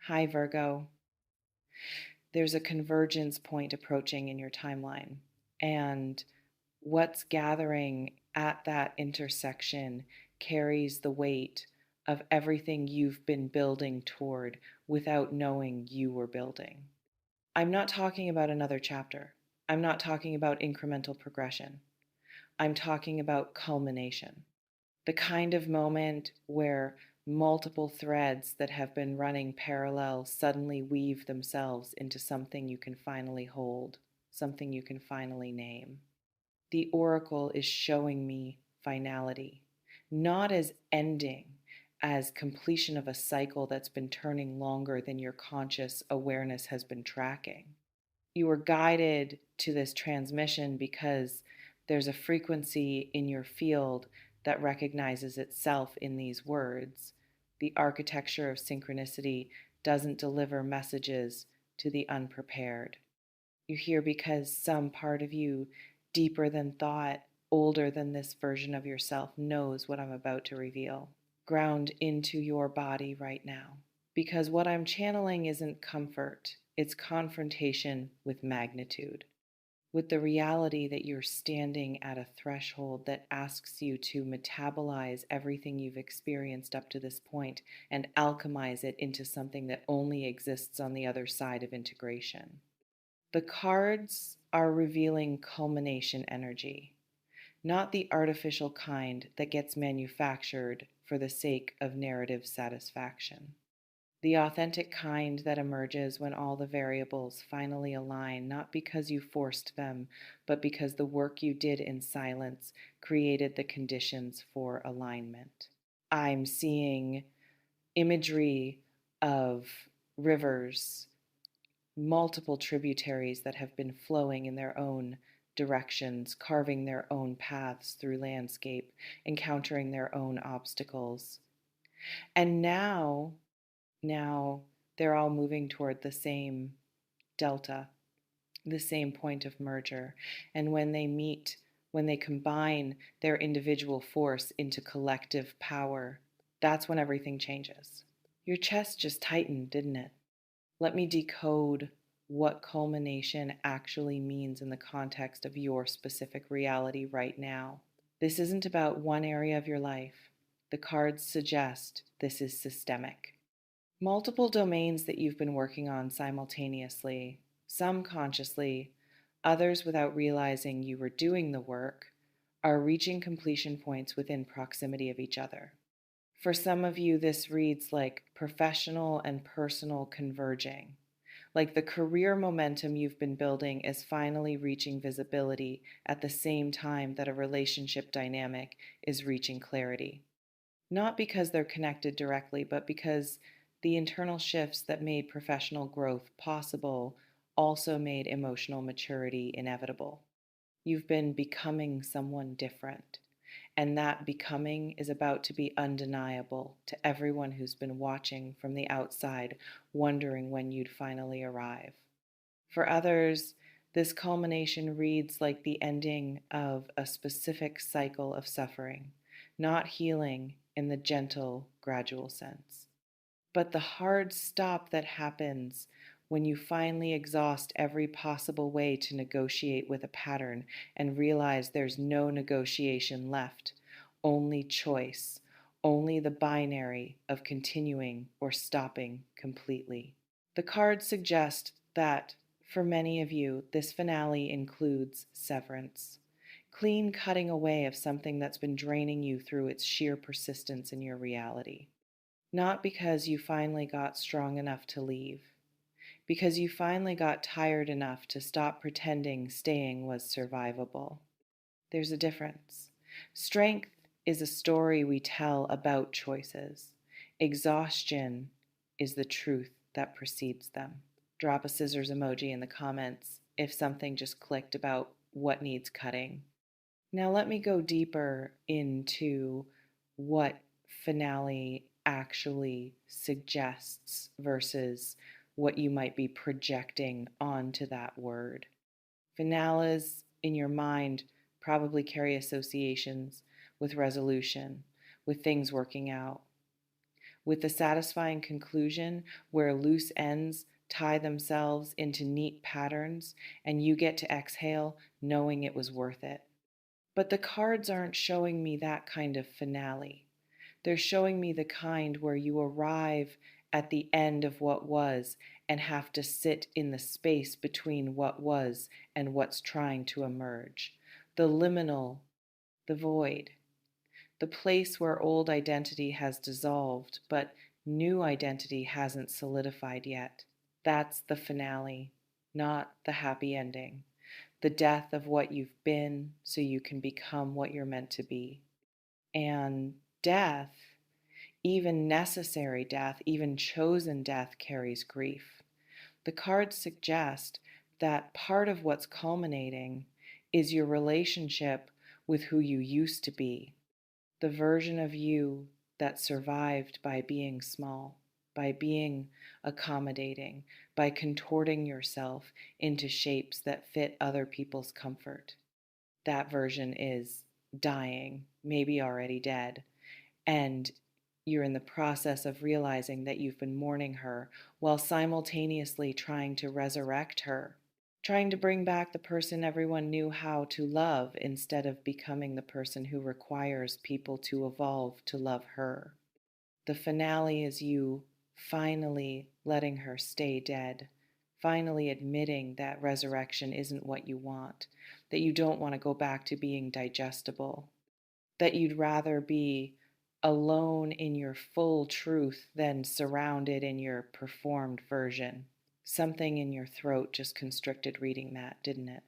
Hi, Virgo. There's a convergence point approaching in your timeline, and what's gathering at that intersection carries the weight of everything you've been building toward without knowing you were building. I'm not talking about another chapter. I'm not talking about incremental progression. I'm talking about culmination. The kind of moment where multiple threads that have been running parallel suddenly weave themselves into something you can finally hold, something you can finally name. The oracle is showing me finality, not as ending, as completion of a cycle that's been turning longer than your conscious awareness has been tracking. You were guided to this transmission because there's a frequency in your field that recognizes itself in these words. The architecture of synchronicity doesn't deliver messages to the unprepared. You're here because some part of you, deeper than thought, older than this version of yourself, knows what I'm about to reveal. Ground into your body right now. Because what I'm channeling isn't comfort, it's confrontation with magnitude, with the reality that you're standing at a threshold that asks you to metabolize everything you've experienced up to this point and alchemize it into something that only exists on the other side of integration. The cards are revealing culmination energy, not the artificial kind that gets manufactured for the sake of narrative satisfaction. The authentic kind that emerges when all the variables finally align, not because you forced them, but because the work you did in silence created the conditions for alignment. I'm seeing imagery of rivers, multiple tributaries that have been flowing in their own directions, carving their own paths through landscape, encountering their own obstacles. And now they're all moving toward the same delta, the same point of merger. And when they meet, when they combine their individual force into collective power, that's when everything changes. Your chest just tightened, didn't it? Let me decode what culmination actually means in the context of your specific reality right now. This isn't about one area of your life. The cards suggest this is systemic. Multiple domains that you've been working on simultaneously, some consciously, others without realizing you were doing the work, are reaching completion points within proximity of each other. For some of you, this reads like professional and personal converging, like the career momentum you've been building is finally reaching visibility at the same time that a relationship dynamic is reaching clarity. Not because they're connected directly, but because the internal shifts that made professional growth possible also made emotional maturity inevitable. You've been becoming someone different, and that becoming is about to be undeniable to everyone who's been watching from the outside, wondering when you'd finally arrive. For others, this culmination reads like the ending of a specific cycle of suffering, not healing in the gentle, gradual sense, but the hard stop that happens when you finally exhaust every possible way to negotiate with a pattern and realize there's no negotiation left, only choice, only the binary of continuing or stopping completely. The cards suggest that for many of you, this finale includes severance, clean cutting away of something that's been draining you through its sheer persistence in your reality. Not because you finally got strong enough to leave, because you finally got tired enough to stop pretending staying was survivable. There's a difference. Strength is a story we tell about choices. Exhaustion is the truth that precedes them. Drop a scissors emoji in the comments if something just clicked about what needs cutting. Now, let me go deeper into what finale actually suggests versus what you might be projecting onto that word. Finales in your mind probably carry associations with resolution, with things working out. with the satisfying conclusion where loose ends tie themselves into neat patterns and you get to exhale knowing it was worth it. But the cards aren't showing me that kind of finale. They're showing me the kind where you arrive at the end of what was and have to sit in the space between what was and what's trying to emerge. The liminal, the void, the place where old identity has dissolved, but new identity hasn't solidified yet. That's the finale, not the happy ending. The death of what you've been so you can become what you're meant to be. And death, even necessary death, even chosen death, carries grief. The cards suggest that part of what's culminating is your relationship with who you used to be, the version of you that survived by being small, by being accommodating, by contorting yourself into shapes that fit other people's comfort. That version is dying, maybe already dead, and you're in the process of realizing that you've been mourning her while simultaneously trying to resurrect her, trying to bring back the person everyone knew how to love instead of becoming the person who requires people to evolve to love her. The finale is you finally letting her stay dead, finally admitting that resurrection isn't what you want, that you don't want to go back to being digestible, that you'd rather be alone in your full truth than surrounded in your performed version. Something in your throat just constricted reading that, didn't it?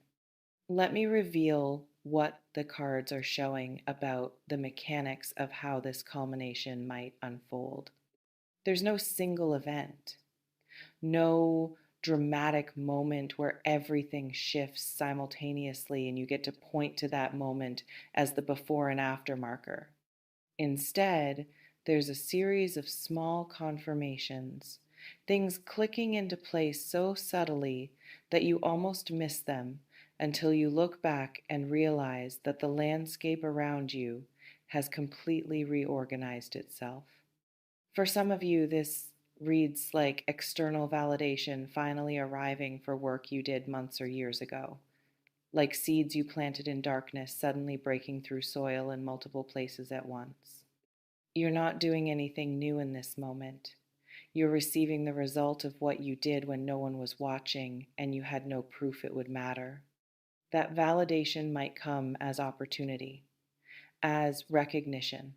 Let me reveal what the cards are showing about the mechanics of how this culmination might unfold. There's no single event, no dramatic moment where everything shifts simultaneously and you get to point to that moment as the before and after marker. Instead, there's a series of small confirmations, things clicking into place so subtly that you almost miss them until you look back and realize that the landscape around you has completely reorganized itself. For some of you, this reads like external validation finally arriving for work you did months or years ago, like seeds you planted in darkness suddenly breaking through soil in multiple places at once. You're not doing anything new in this moment. You're receiving the result of what you did when no one was watching and you had no proof it would matter. That validation might come as opportunity, as recognition,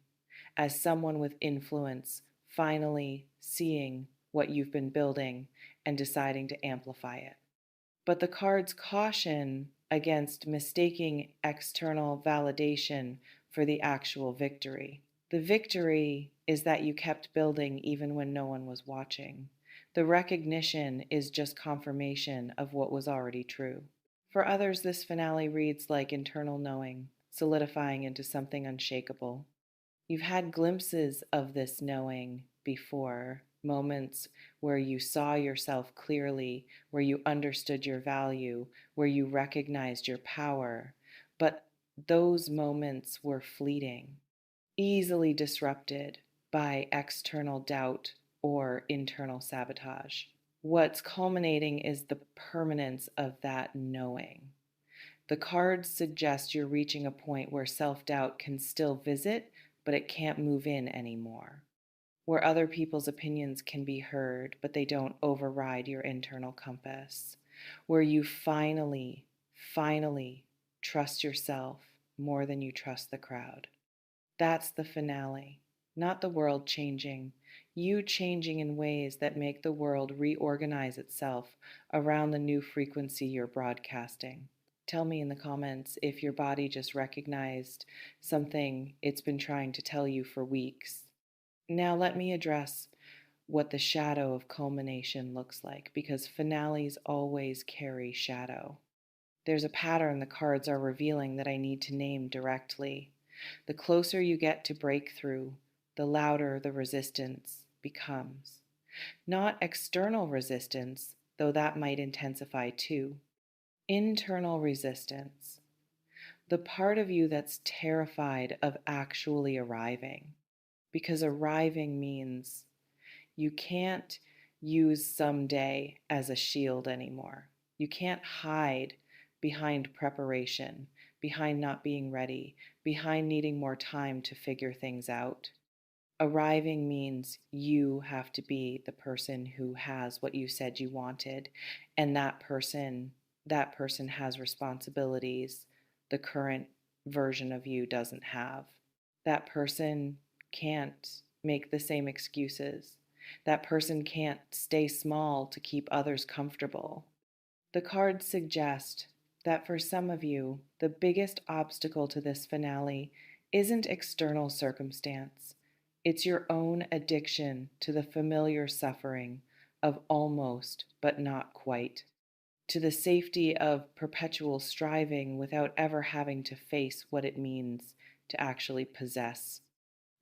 as someone with influence finally seeing what you've been building and deciding to amplify it. But the cards caution against mistaking external validation for the actual victory. The victory is that you kept building even when no one was watching. The recognition is just confirmation of what was already true. For others, this finale reads like internal knowing, solidifying into something unshakable. You've had glimpses of this knowing before, moments where you saw yourself clearly, where you understood your value, where you recognized your power, but those moments were fleeting, easily disrupted by external doubt or internal sabotage. What's culminating is the permanence of that knowing. The cards suggest you're reaching a point where self doubt can still visit, but it can't move in anymore. Where other people's opinions can be heard, but they don't override your internal compass. Where you finally trust yourself more than you trust the crowd. That's the finale, not the world changing, you changing in ways that make the world reorganize itself around the new frequency you're broadcasting. Tell me in the comments if your body just recognized something it's been trying to tell you for weeks. Now, let me address what the shadow of culmination looks like, because finales always carry shadow. There's a pattern the cards are revealing that I need to name directly. The closer you get to breakthrough, the louder the resistance becomes. Not external resistance, though that might intensify too. Internal resistance. The part of you that's terrified of actually arriving, because arriving means You can't use someday as a shield anymore. You can't hide behind preparation, behind not being ready, behind needing more time to figure things out. Arriving means you have to be the person who has what you said you wanted, and that person has responsibilities the current version of you doesn't have. That person can't make the same excuses. That person can't stay small to keep others comfortable. The cards suggest that for some of you, the biggest obstacle to this finale isn't external circumstance. It's your own addiction to the familiar suffering of almost but not quite, to the safety of perpetual striving without ever having to face what it means to actually possess.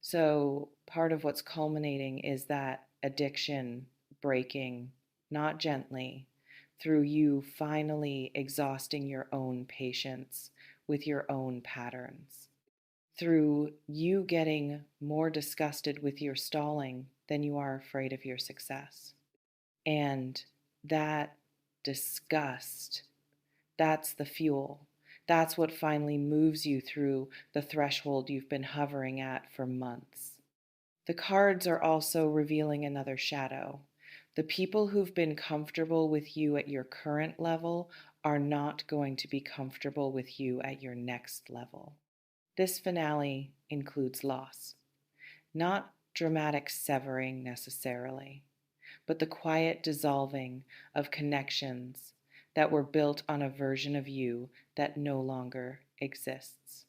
So, part of what's culminating is that addiction breaking, not gently, through you finally exhausting your own patience with your own patterns, through you getting more disgusted with your stalling than you are afraid of your success. And that disgust, that's the fuel. That's what finally moves you through the threshold you've been hovering at for months. The cards are also revealing another shadow. The people who've been comfortable with you at your current level are not going to be comfortable with you at your next level. This finale includes loss, not dramatic severing necessarily, but the quiet dissolving of connections that were built on a version of you that no longer exists.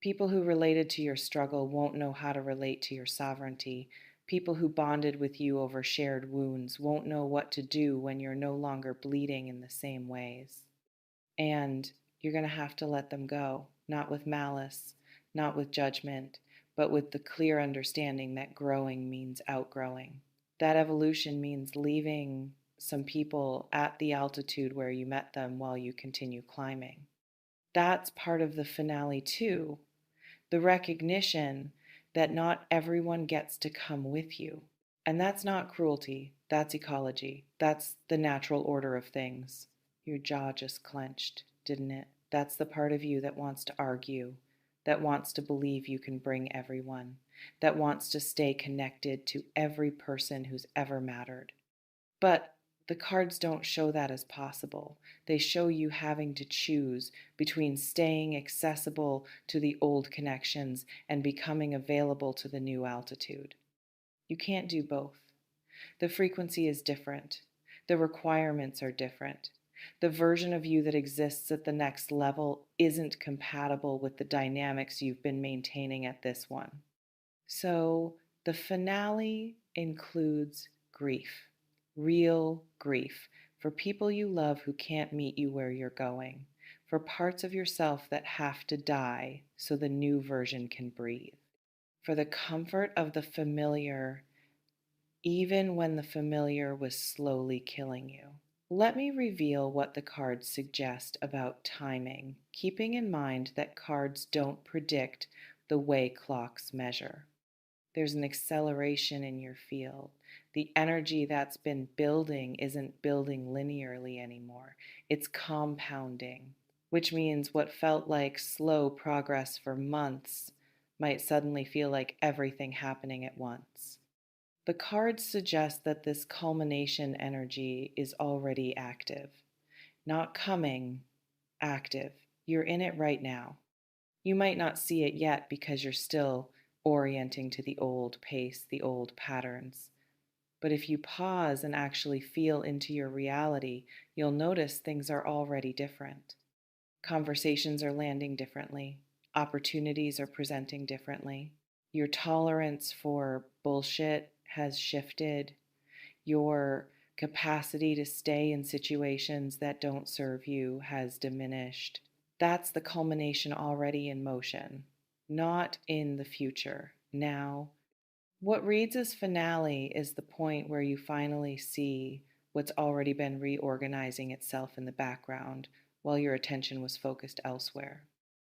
People who related to your struggle won't know how to relate to your sovereignty. People who bonded with you over shared wounds won't know what to do when you're no longer bleeding in the same ways. And you're going to have to let them go, not with malice, not with judgment, but with the clear understanding that growing means outgrowing. That evolution means leaving some people at the altitude where you met them while you continue climbing. That's part of the finale, too. The recognition that not everyone gets to come with you. And that's not cruelty, that's ecology. That's the natural order of things. Your jaw just clenched, didn't it? That's the part of you that wants to argue, that wants to believe you can bring everyone, that wants to stay connected to every person who's ever mattered. But the cards don't show that as possible. They show you having to choose between staying accessible to the old connections and becoming available to the new altitude. You can't do both. The frequency is different. The requirements are different. The version of you that exists at the next level isn't compatible with the dynamics you've been maintaining at this one. So the finale includes grief, real grief, for people you love who can't meet you where you're going, for parts of yourself that have to die so the new version can breathe, for the comfort of the familiar, even when the familiar was slowly killing you. Let me reveal what the cards suggest about timing, keeping in mind that cards don't predict the way clocks measure. There's an acceleration in your field. The energy that's been building isn't building linearly anymore. It's compounding, which means what felt like slow progress for months might suddenly feel like everything happening at once. The cards suggest that this culmination energy is already active, not coming, active. You're in it right now. You might not see it yet because you're still orienting to the old pace, the old patterns. But if you pause and actually feel into your reality, you'll notice things are already different. Conversations are landing differently. Opportunities are presenting differently. Your tolerance for bullshit has shifted. Your capacity to stay in situations that don't serve you has diminished. That's the culmination already in motion, not in the future. Now, what reads as finale is the point where you finally see what's already been reorganizing itself in the background while your attention was focused elsewhere.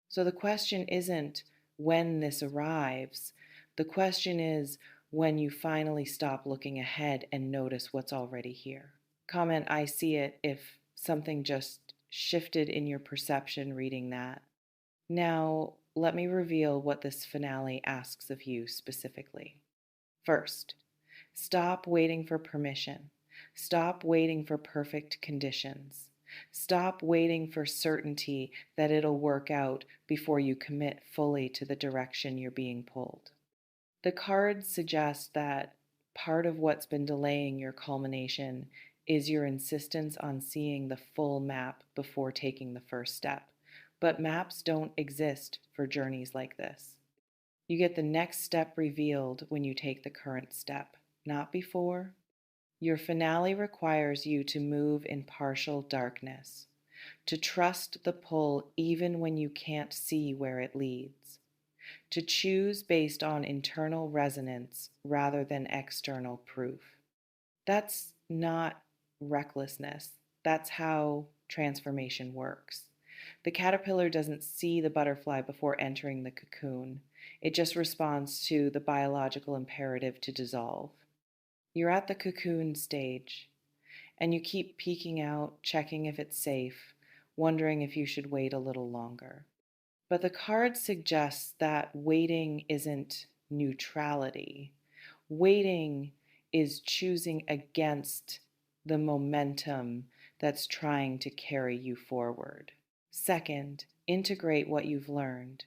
So the question isn't when this arrives, the question is when you finally stop looking ahead and notice what's already here. Comment, I see it, if something just shifted in your perception reading that. Now, let me reveal what this finale asks of you specifically. First, stop waiting for permission. Stop waiting for perfect conditions. Stop waiting for certainty that it'll work out before you commit fully to the direction you're being pulled. The cards suggest that part of what's been delaying your culmination is your insistence on seeing the full map before taking the first step. But maps don't exist for journeys like this. You get the next step revealed when you take the current step, not before. Your finale requires you to move in partial darkness, to trust the pull even when you can't see where it leads, to choose based on internal resonance rather than external proof. That's not recklessness. That's how transformation works. The caterpillar doesn't see the butterfly before entering the cocoon. It just responds to the biological imperative to dissolve. You're at the cocoon stage, and you keep peeking out, checking if it's safe, wondering if you should wait a little longer. But the card suggests that waiting isn't neutrality. Waiting is choosing against the momentum that's trying to carry you forward. Second, integrate what you've learned.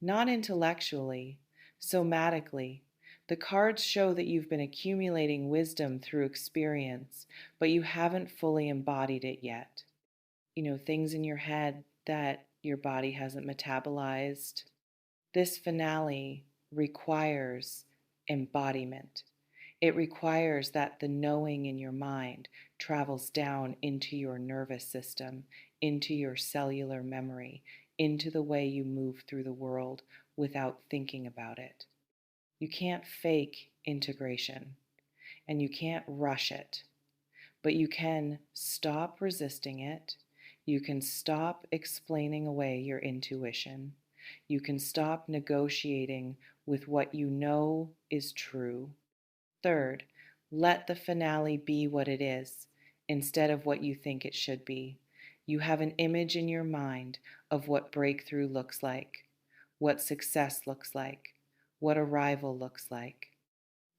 Not intellectually, somatically. The cards show that you've been accumulating wisdom through experience, but you haven't fully embodied it yet. Things in your head that your body hasn't metabolized. This finale requires embodiment. It requires that the knowing in your mind travels down into your nervous system, into your cellular memory, into the way you move through the world without thinking about it. You can't fake integration, and you can't rush it, but you can stop resisting it. You can stop explaining away your intuition. You can stop negotiating with what you know is true. Third, let the finale be what it is instead of what you think it should be. You have an image in your mind of what breakthrough looks like, what success looks like, what arrival looks like.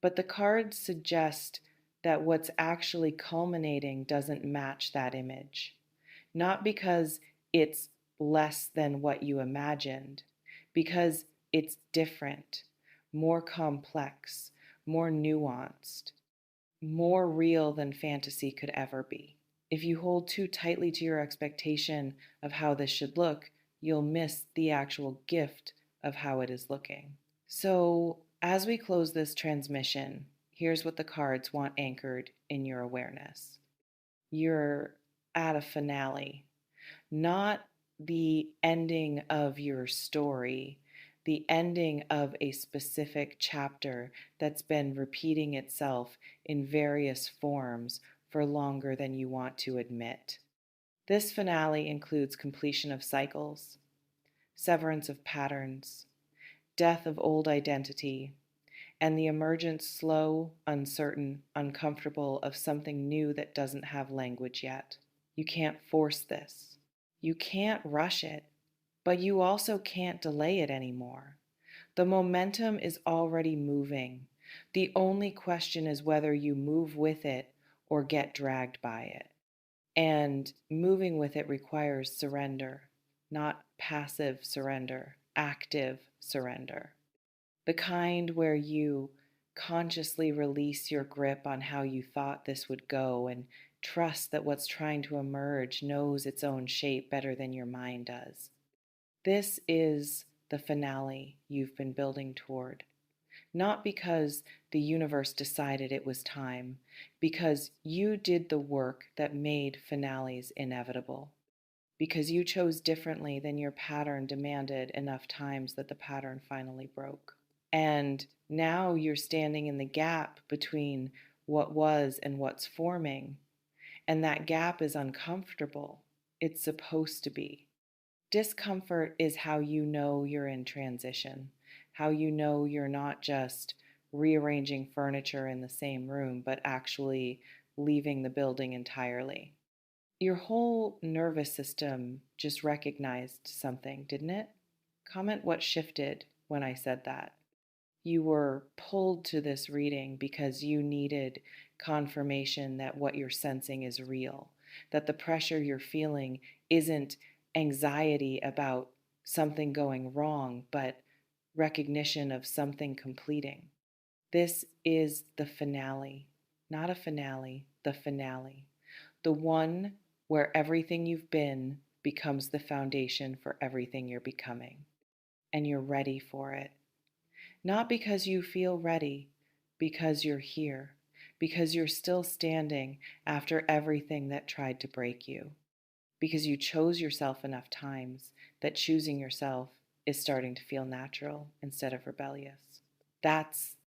But the cards suggest that what's actually culminating doesn't match that image. Not because it's less than what you imagined, because it's different, more complex, more nuanced, more real than fantasy could ever be. If you hold too tightly to your expectation of how this should look, you'll miss the actual gift of how it is looking. So, as we close this transmission, here's what the cards want anchored in your awareness. You're at a finale, not the ending of your story, the ending of a specific chapter that's been repeating itself in various forms for longer than you want to admit. This finale includes completion of cycles, severance of patterns, death of old identity, and the emergence slow, uncertain, uncomfortable of something new that doesn't have language yet. You can't force this. You can't rush it, but you also can't delay it anymore. The momentum is already moving. The only question is whether you move with it or get dragged by it. And moving with it requires surrender, not passive surrender, active surrender. The kind where you consciously release your grip on how you thought this would go and trust that what's trying to emerge knows its own shape better than your mind does. This is the finale you've been building toward. Not because the universe decided it was time, because you did the work that made finales inevitable. Because you chose differently than your pattern demanded enough times that the pattern finally broke. And now you're standing in the gap between what was and what's forming. And that gap is uncomfortable. It's supposed to be. Discomfort is how you know you're in transition, how you know you're not just rearranging furniture in the same room, but actually leaving the building entirely. Your whole nervous system just recognized something, didn't it? Comment what shifted when I said that. You were pulled to this reading because you needed confirmation that what you're sensing is real, that the pressure you're feeling isn't anxiety about something going wrong, but recognition of something completing. This is the finale, not a finale, the finale. The one where everything you've been becomes the foundation for everything you're becoming. And you're ready for it. Not because you feel ready, because you're here, because you're still standing after everything that tried to break you, because you chose yourself enough times that choosing yourself is starting to feel natural instead of rebellious. That's